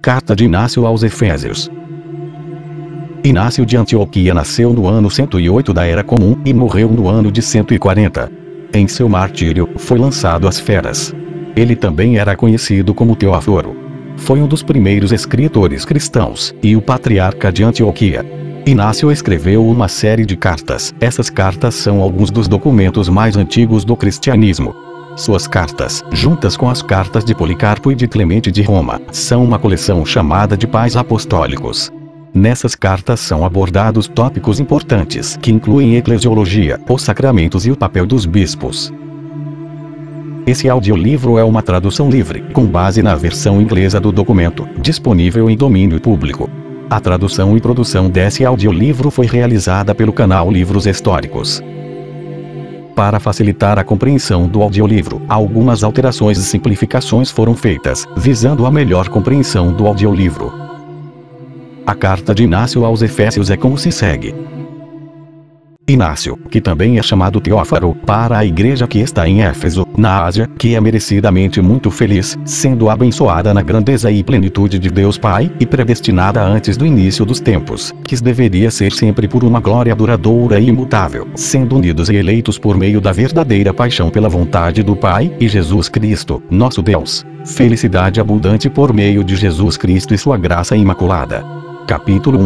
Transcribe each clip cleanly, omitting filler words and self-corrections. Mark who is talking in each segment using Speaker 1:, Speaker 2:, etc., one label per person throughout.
Speaker 1: Carta de Inácio aos Efésios. Inácio de Antioquia nasceu no ano 108 da Era Comum e morreu no ano de 140. Em seu martírio, foi lançado às feras. Ele também era conhecido como Teóforo. Foi um dos primeiros escritores cristãos, e o patriarca de Antioquia. Inácio escreveu uma série de cartas. Essas cartas são alguns dos documentos mais antigos do cristianismo. Suas cartas, juntas com as cartas de Policarpo e de Clemente de Roma, são uma coleção chamada de Pais Apostólicos. Nessas cartas são abordados tópicos importantes que incluem eclesiologia, os sacramentos e o papel dos bispos. Esse audiolivro é uma tradução livre, com base na versão inglesa do documento, disponível em domínio público. A tradução e produção desse audiolivro foi realizada pelo canal Livros Históricos. Para facilitar a compreensão do audiolivro, algumas alterações e simplificações foram feitas, visando a melhor compreensão do audiolivro. A carta de Inácio aos Efésios é como se segue. Inácio, que também é chamado Teóforo, para a igreja que está em Éfeso, na Ásia, que é merecidamente muito feliz, sendo abençoada na grandeza e plenitude de Deus Pai, e predestinada antes do início dos tempos, que deveria ser sempre por uma glória duradoura e imutável, sendo unidos e eleitos por meio da verdadeira paixão pela vontade do Pai, e Jesus Cristo, nosso Deus. Felicidade abundante por meio de Jesus Cristo e sua graça imaculada. Capítulo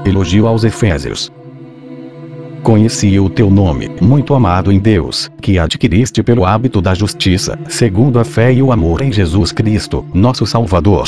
Speaker 1: 1. Elogio aos Efésios. Conheci o teu nome, muito amado em Deus, que adquiriste pelo hábito da justiça, segundo a fé e o amor em Jesus Cristo, nosso Salvador.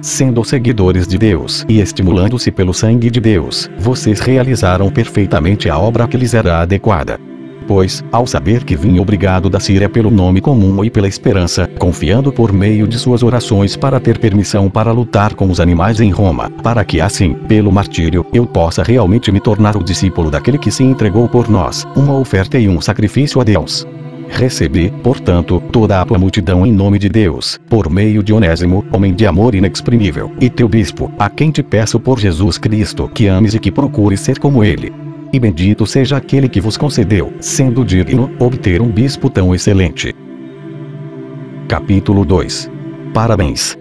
Speaker 1: Sendo seguidores de Deus e estimulando-se pelo sangue de Deus, vocês realizaram perfeitamente a obra que lhes era adequada. Pois, ao saber que vinha obrigado da Síria pelo nome comum e pela esperança, confiando por meio de suas orações para ter permissão para lutar com os animais em Roma, para que assim, pelo martírio, eu possa realmente me tornar o discípulo daquele que se entregou por nós, uma oferta e um sacrifício a Deus. Recebi, portanto, toda a tua multidão em nome de Deus, por meio de Onésimo, homem de amor inexprimível, e teu bispo, a quem te peço por Jesus Cristo que ames e que procures ser como ele. E bendito seja aquele que vos concedeu, sendo digno, obter um bispo tão excelente. Capítulo 2. Parabéns.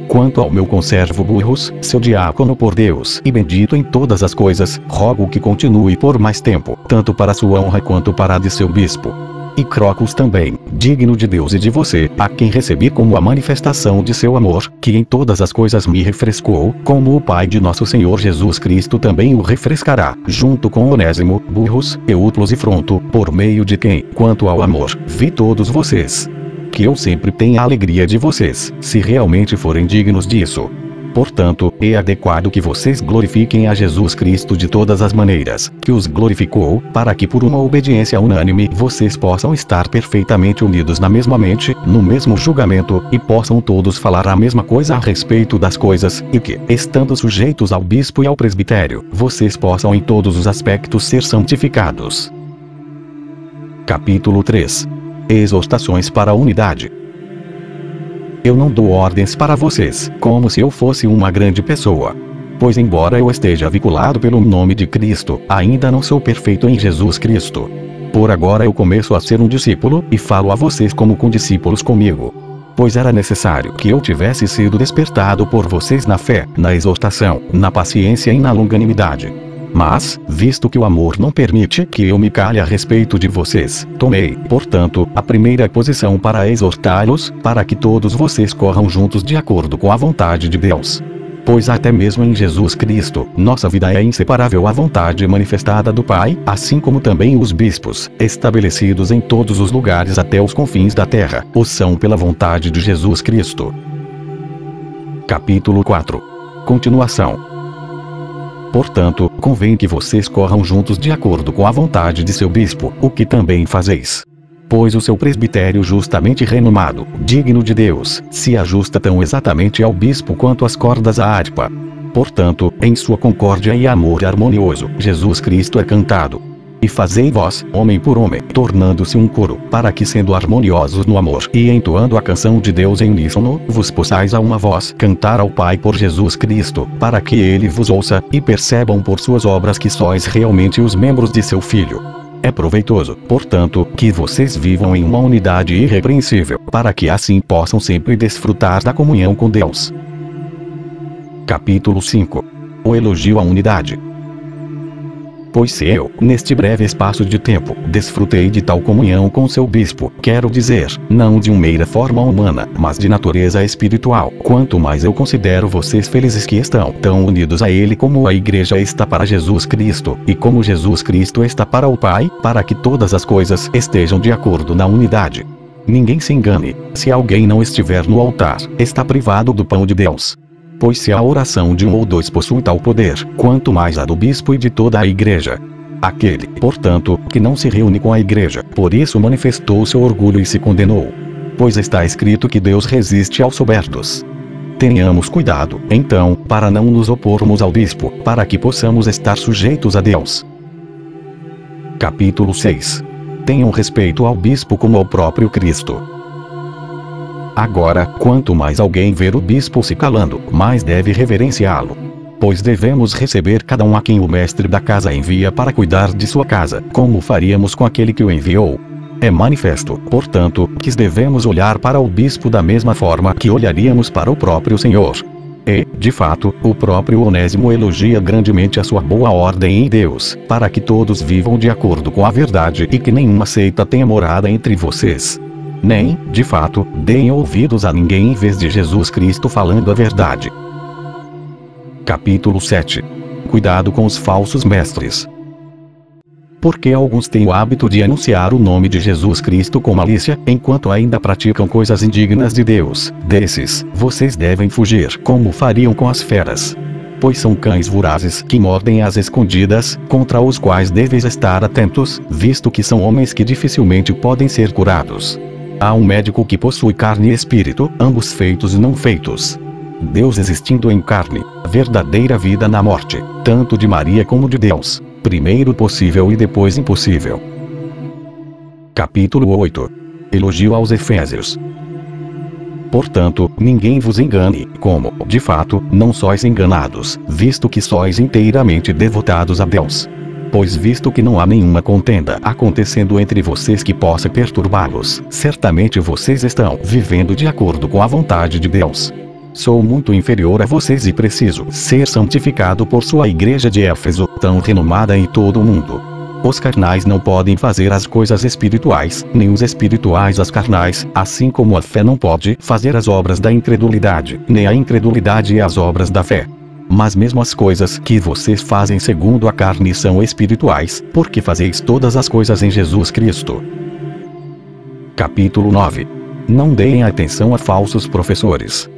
Speaker 1: Quanto ao meu conservo Burrus, seu diácono por Deus e bendito em todas as coisas, rogo que continue por mais tempo, tanto para sua honra quanto para a de seu bispo. E Crocus também, digno de Deus e de você, a quem recebi como a manifestação de seu amor, que em todas as coisas me refrescou, como o Pai de nosso Senhor Jesus Cristo também o refrescará, junto com Onésimo, Burrus, Eutlos e Fronto, por meio de quem, quanto ao amor, vi todos vocês. Que eu sempre tenha a alegria de vocês, se realmente forem dignos disso. Portanto, é adequado que vocês glorifiquem a Jesus Cristo de todas as maneiras, que os glorificou, para que por uma obediência unânime vocês possam estar perfeitamente unidos na mesma mente, no mesmo julgamento, e possam todos falar a mesma coisa a respeito das coisas, e que, estando sujeitos ao bispo e ao presbitério, vocês possam em todos os aspectos ser santificados. Capítulo 3. Exortações para a unidade. Eu não dou ordens para vocês, como se eu fosse uma grande pessoa. Pois embora eu esteja vinculado pelo nome de Cristo, ainda não sou perfeito em Jesus Cristo. Por agora eu começo a ser um discípulo, e falo a vocês como condiscípulos comigo. Pois era necessário que eu tivesse sido despertado por vocês na fé, na exortação, na paciência e na longanimidade. Mas, visto que o amor não permite que eu me cale a respeito de vocês, tomei, portanto, a primeira posição para exortá-los, para que todos vocês corram juntos de acordo com a vontade de Deus. Pois até mesmo em Jesus Cristo, nossa vida é inseparável à vontade manifestada do Pai, assim como também os bispos, estabelecidos em todos os lugares até os confins da terra, o são pela vontade de Jesus Cristo. Capítulo 4. Continuação. Portanto, convém que vocês corram juntos de acordo com a vontade de seu bispo, o que também fazeis. Pois o seu presbitério justamente renomado, digno de Deus, se ajusta tão exatamente ao bispo quanto as cordas à harpa. Portanto, em sua concórdia e amor harmonioso, Jesus Cristo é cantado. E fazei vós, homem por homem, tornando-se um coro, para que sendo harmoniosos no amor e entoando a canção de Deus em uníssono, vos possais a uma voz cantar ao Pai por Jesus Cristo, para que Ele vos ouça, e percebam por suas obras que sois realmente os membros de seu Filho. É proveitoso, portanto, que vocês vivam em uma unidade irrepreensível, para que assim possam sempre desfrutar da comunhão com Deus. Capítulo 5. O elogio à unidade. Pois se eu, neste breve espaço de tempo, desfrutei de tal comunhão com seu bispo, quero dizer, não de uma mera forma humana, mas de natureza espiritual, quanto mais eu considero vocês felizes que estão tão unidos a ele como a igreja está para Jesus Cristo, e como Jesus Cristo está para o Pai, para que todas as coisas estejam de acordo na unidade. Ninguém se engane, se alguém não estiver no altar, está privado do pão de Deus. Pois se a oração de um ou dois possui tal poder, quanto mais a do bispo e de toda a igreja. Aquele, portanto, que não se reúne com a igreja, por isso manifestou seu orgulho e se condenou. Pois está escrito que Deus resiste aos soberbos. Tenhamos cuidado, então, para não nos opormos ao bispo, para que possamos estar sujeitos a Deus. Capítulo 6. Tenham respeito ao bispo como ao próprio Cristo. Agora, quanto mais alguém ver o bispo se calando, mais deve reverenciá-lo. Pois devemos receber cada um a quem o mestre da casa envia para cuidar de sua casa, como faríamos com aquele que o enviou. É manifesto, portanto, que devemos olhar para o bispo da mesma forma que olharíamos para o próprio Senhor. E, de fato, o próprio Onésimo elogia grandemente a sua boa ordem em Deus, para que todos vivam de acordo com a verdade e que nenhuma seita tenha morada entre vocês. Nem, de fato, deem ouvidos a ninguém em vez de Jesus Cristo falando a verdade. Capítulo 7. Cuidado com os falsos mestres. Porque alguns têm o hábito de anunciar o nome de Jesus Cristo com malícia, enquanto ainda praticam coisas indignas de Deus. Desses, vocês devem fugir, como fariam com as feras. Pois são cães vorazes que mordem às escondidas, contra os quais deveis estar atentos, visto que são homens que dificilmente podem ser curados. Há um médico que possui carne e espírito, ambos feitos e não feitos. Deus existindo em carne, verdadeira vida na morte, tanto de Maria como de Deus, primeiro possível e depois impossível. Capítulo 8. Elogio aos Efésios. Portanto, ninguém vos engane, como, de fato, não sois enganados, visto que sois inteiramente devotados a Deus. Pois visto que não há nenhuma contenda acontecendo entre vocês que possa perturbá-los, certamente vocês estão vivendo de acordo com a vontade de Deus. Sou muito inferior a vocês e preciso ser santificado por sua igreja de Éfeso, tão renomada em todo o mundo. Os carnais não podem fazer as coisas espirituais, nem os espirituais as carnais, assim como a fé não pode fazer as obras da incredulidade, nem a incredulidade as obras da fé. Mas mesmo as coisas que vocês fazem segundo a carne são espirituais, porque fazeis todas as coisas em Jesus Cristo. Capítulo 9. Não deem atenção a falsos professores.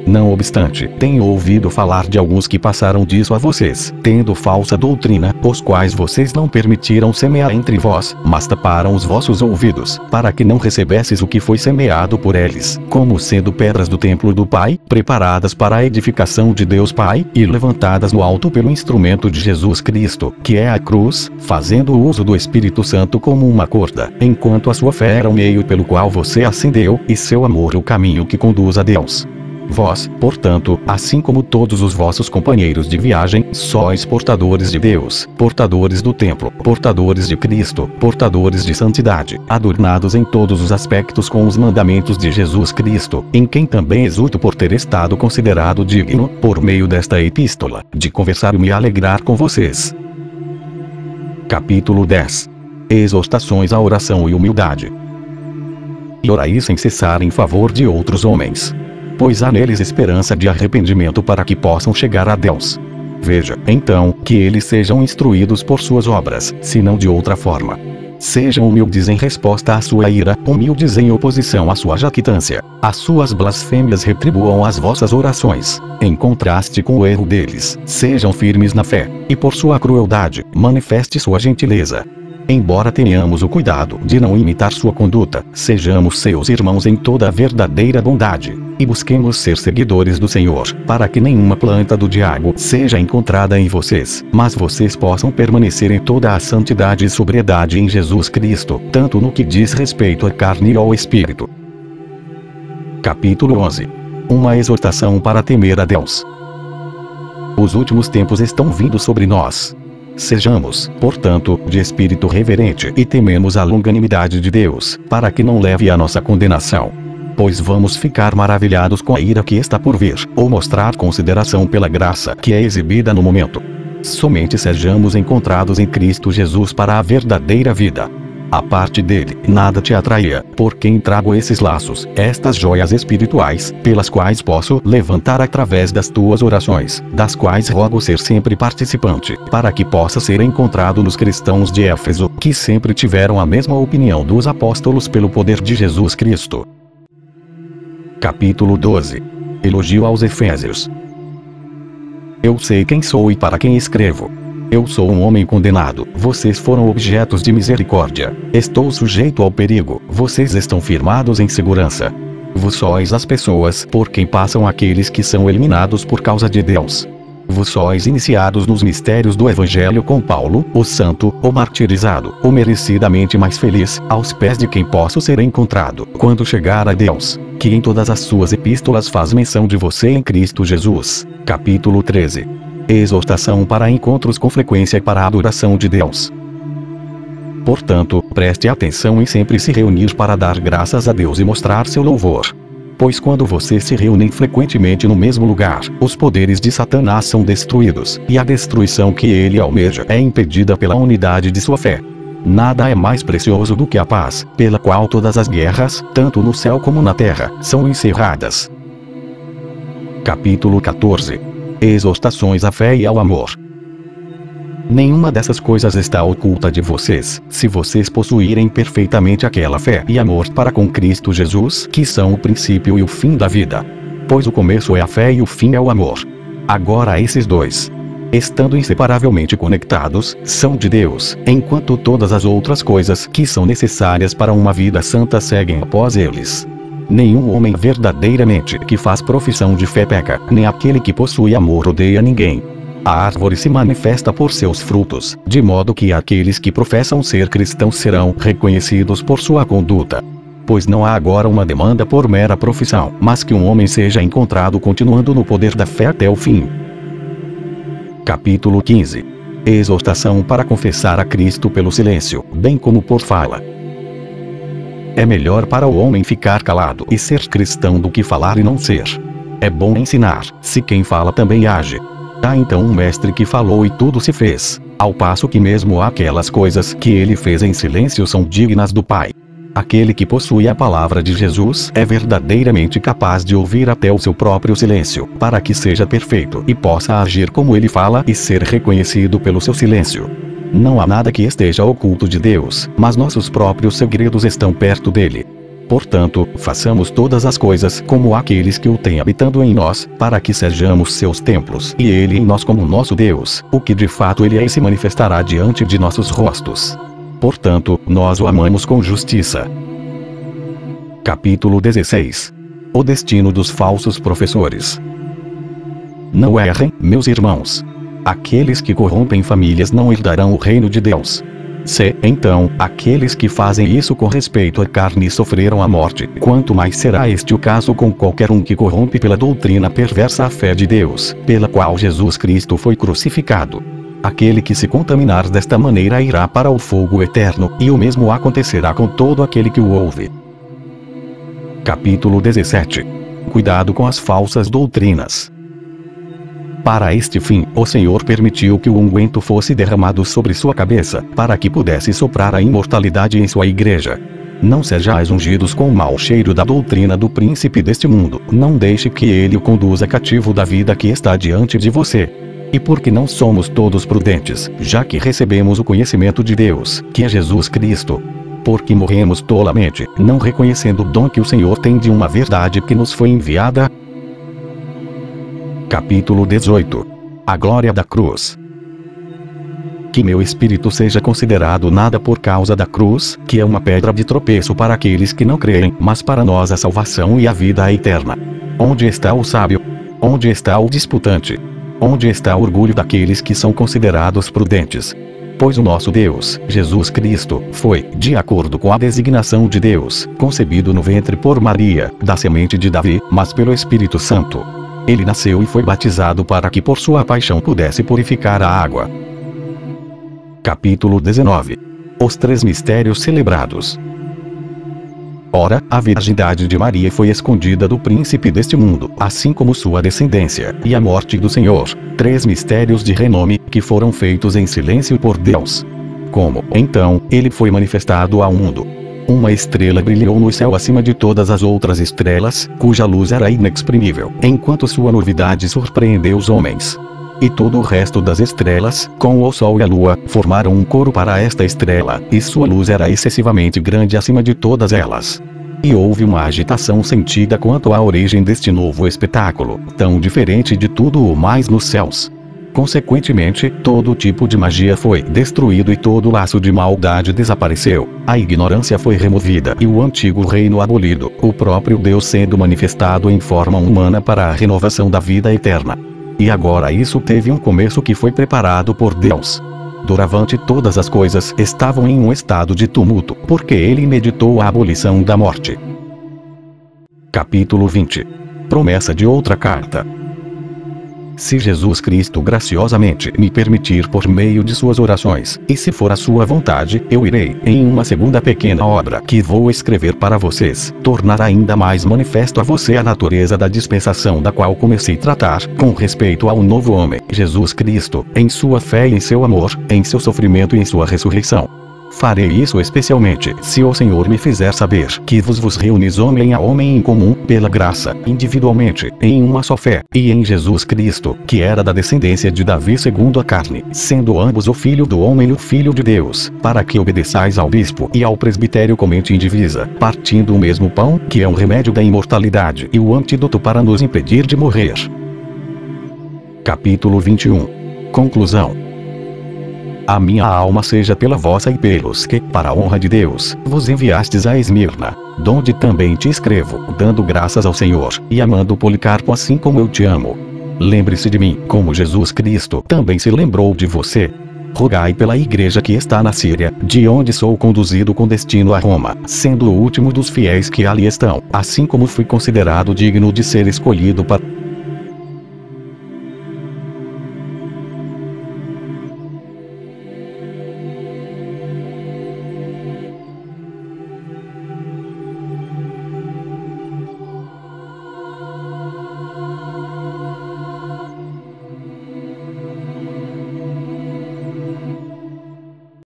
Speaker 1: Não obstante, tenho ouvido falar de alguns que passaram disso a vocês, tendo falsa doutrina, os quais vocês não permitiram semear entre vós, mas taparam os vossos ouvidos, para que não recebesseis o que foi semeado por eles, como sendo pedras do templo do Pai, preparadas para a edificação de Deus Pai, e levantadas no alto pelo instrumento de Jesus Cristo, que é a cruz, fazendo uso do Espírito Santo como uma corda, enquanto a sua fé era o meio pelo qual você ascendeu, e seu amor o caminho que conduz a Deus. Vós, portanto, assim como todos os vossos companheiros de viagem, sois portadores de Deus, portadores do templo, portadores de Cristo, portadores de santidade, adornados em todos os aspectos com os mandamentos de Jesus Cristo, em quem também exulto por ter estado considerado digno, por meio desta epístola, de conversar e me alegrar com vocês. Capítulo 10. Exortações à oração e humildade. E orai sem cessar em favor de outros homens, pois há neles esperança de arrependimento para que possam chegar a Deus. Veja, então, que eles sejam instruídos por suas obras, se não de outra forma. Sejam humildes em resposta à sua ira, humildes em oposição à sua jactância. As suas blasfêmias retribuam as vossas orações, em contraste com o erro deles. Sejam firmes na fé, e por sua crueldade, manifeste sua gentileza. Embora tenhamos o cuidado de não imitar sua conduta, sejamos seus irmãos em toda a verdadeira bondade, e busquemos ser seguidores do Senhor, para que nenhuma planta do diabo seja encontrada em vocês, mas vocês possam permanecer em toda a santidade e sobriedade em Jesus Cristo, tanto no que diz respeito à carne e ao espírito. Capítulo 11. Uma exortação para temer a Deus. Os últimos tempos estão vindo sobre nós. Sejamos, portanto, de espírito reverente e tememos a longanimidade de Deus, para que não leve à nossa condenação. pois vamos ficar maravilhados com a ira que está por vir, ou mostrar consideração pela graça que é exibida no momento. Somente sejamos encontrados em Cristo Jesus para a verdadeira vida. A parte dele, nada te atraía, por quem trago esses laços, estas joias espirituais, pelas quais posso levantar através das tuas orações, das quais rogo ser sempre participante, para que possa ser encontrado nos cristãos de Éfeso, que sempre tiveram a mesma opinião dos apóstolos pelo poder de Jesus Cristo. Capítulo 12. Elogio aos Efésios. Eu sei quem sou e para quem escrevo. Eu sou um homem condenado, vocês foram objetos de misericórdia. Estou sujeito ao perigo, vocês estão firmados em segurança. Vós sois as pessoas por quem passam aqueles que são eliminados por causa de Deus. Vós sois iniciados nos mistérios do Evangelho com Paulo, o santo, o martirizado, o merecidamente mais feliz, aos pés de quem posso ser encontrado, quando chegar a Deus, que em todas as suas epístolas faz menção de você em Cristo Jesus. Capítulo 13. Exortação para encontros com frequência para a adoração de Deus. Portanto, preste atenção em sempre se reunir para dar graças a Deus e mostrar seu louvor. Pois quando vocês se reúnem frequentemente no mesmo lugar, os poderes de Satanás são destruídos, e a destruição que ele almeja é impedida pela unidade de sua fé. Nada é mais precioso do que a paz, pela qual todas as guerras, tanto no céu como na terra, são encerradas. Capítulo 14. Exortações à fé e ao amor. Nenhuma dessas coisas está oculta de vocês, se vocês possuírem perfeitamente aquela fé e amor para com Cristo Jesus, que são o princípio e o fim da vida. Pois o começo é a fé e o fim é o amor. Agora esses dois, estando inseparavelmente conectados, são de Deus, enquanto todas as outras coisas que são necessárias para uma vida santa seguem após eles. Nenhum homem verdadeiramente que faz profissão de fé peca, nem aquele que possui amor odeia ninguém. A árvore se manifesta por seus frutos, de modo que aqueles que professam ser cristãos serão reconhecidos por sua conduta. Pois não há agora uma demanda por mera profissão, mas que um homem seja encontrado continuando no poder da fé até o fim. Capítulo 15. Exortação para confessar a Cristo pelo silêncio, bem como por fala. É melhor para o homem ficar calado e ser cristão do que falar e não ser. É bom ensinar, se quem fala também age. Há então um mestre que falou e tudo se fez, ao passo que mesmo aquelas coisas que ele fez em silêncio são dignas do Pai. Aquele que possui a palavra de Jesus é verdadeiramente capaz de ouvir até o seu próprio silêncio, para que seja perfeito e possa agir como ele fala e ser reconhecido pelo seu silêncio. Não há nada que esteja oculto de Deus, mas nossos próprios segredos estão perto dele. Portanto, façamos todas as coisas como aqueles que o têm habitando em nós, para que sejamos seus templos e ele em nós como nosso Deus, o que de fato ele é e se manifestará diante de nossos rostos. Portanto, nós o amamos com justiça. Capítulo 16. O destino dos falsos professores. Não errem, meus irmãos. Aqueles que corrompem famílias não herdarão o reino de Deus. Se, então, aqueles que fazem isso com respeito à carne sofreram a morte, quanto mais será este o caso com qualquer um que corrompe pela doutrina perversa a fé de Deus, pela qual Jesus Cristo foi crucificado. Aquele que se contaminar desta maneira irá para o fogo eterno, e o mesmo acontecerá com todo aquele que o ouve. Capítulo 17. Cuidado com as falsas doutrinas. Para este fim, o Senhor permitiu que o unguento fosse derramado sobre sua cabeça, para que pudesse soprar a imortalidade em sua igreja. Não sejais ungidos com o mau cheiro da doutrina do príncipe deste mundo, não deixe que ele o conduza cativo da vida que está diante de você. E porque não somos todos prudentes, já que recebemos o conhecimento de Deus, que é Jesus Cristo. Porque morremos tolamente, não reconhecendo o dom que o Senhor tem de uma verdade que nos foi enviada. Capítulo 18. A glória da cruz. Que meu espírito seja considerado nada por causa da cruz, que é uma pedra de tropeço para aqueles que não creem, mas para nós a salvação e a vida eterna. Onde está o sábio? Onde está o disputante? Onde está o orgulho daqueles que são considerados prudentes? Pois o nosso Deus, Jesus Cristo, foi, de acordo com a designação de Deus, concebido no ventre por Maria, da semente de Davi, mas pelo Espírito Santo. Ele nasceu e foi batizado para que por sua paixão pudesse purificar a água. Capítulo 19. Os 3 mistérios celebrados. Ora, a virgindade de Maria foi escondida do príncipe deste mundo, assim como sua descendência, e a morte do Senhor. 3 mistérios de renome, que foram feitos em silêncio por Deus. Como, então, ele foi manifestado ao mundo. Uma estrela brilhou no céu acima de todas as outras estrelas, cuja luz era inexprimível, enquanto sua novidade surpreendeu os homens. E todo o resto das estrelas, com o sol e a lua, formaram um coro para esta estrela, e sua luz era excessivamente grande acima de todas elas. E houve uma agitação sentida quanto à origem deste novo espetáculo, tão diferente de tudo o mais nos céus. Consequentemente, todo tipo de magia foi destruído e todo laço de maldade desapareceu, a ignorância foi removida e o antigo reino abolido, o próprio Deus sendo manifestado em forma humana para a renovação da vida eterna. E agora isso teve um começo que foi preparado por Deus. Doravante todas as coisas estavam em um estado de tumulto, porque ele meditou a abolição da morte. Capítulo 20. Promessa de outra carta. Se Jesus Cristo graciosamente me permitir por meio de suas orações, e se for a sua vontade, eu irei, em uma segunda pequena obra que vou escrever para vocês, tornar ainda mais manifesto a você a natureza da dispensação da qual comecei a tratar, com respeito ao novo homem, Jesus Cristo, em sua fé e em seu amor, em seu sofrimento e em sua ressurreição. Farei isso especialmente, se o Senhor me fizer saber que vos reunis homem a homem em comum, pela graça, individualmente, em uma só fé, e em Jesus Cristo, que era da descendência de Davi segundo a carne, sendo ambos o Filho do homem e o Filho de Deus, para que obedeçais ao bispo e ao presbitério com mente indivisa, partindo o mesmo pão, que é um remédio da imortalidade e o antídoto para nos impedir de morrer. Capítulo 21. Conclusão. A minha alma seja pela vossa e pelos que, para a honra de Deus, vos enviastes a Esmirna, donde também te escrevo, dando graças ao Senhor, e amando Policarpo assim como eu te amo. Lembre-se de mim, como Jesus Cristo também se lembrou de você. Rogai pela igreja que está na Síria, de onde sou conduzido com destino a Roma, sendo o último dos fiéis que ali estão, assim como fui considerado digno de ser escolhido para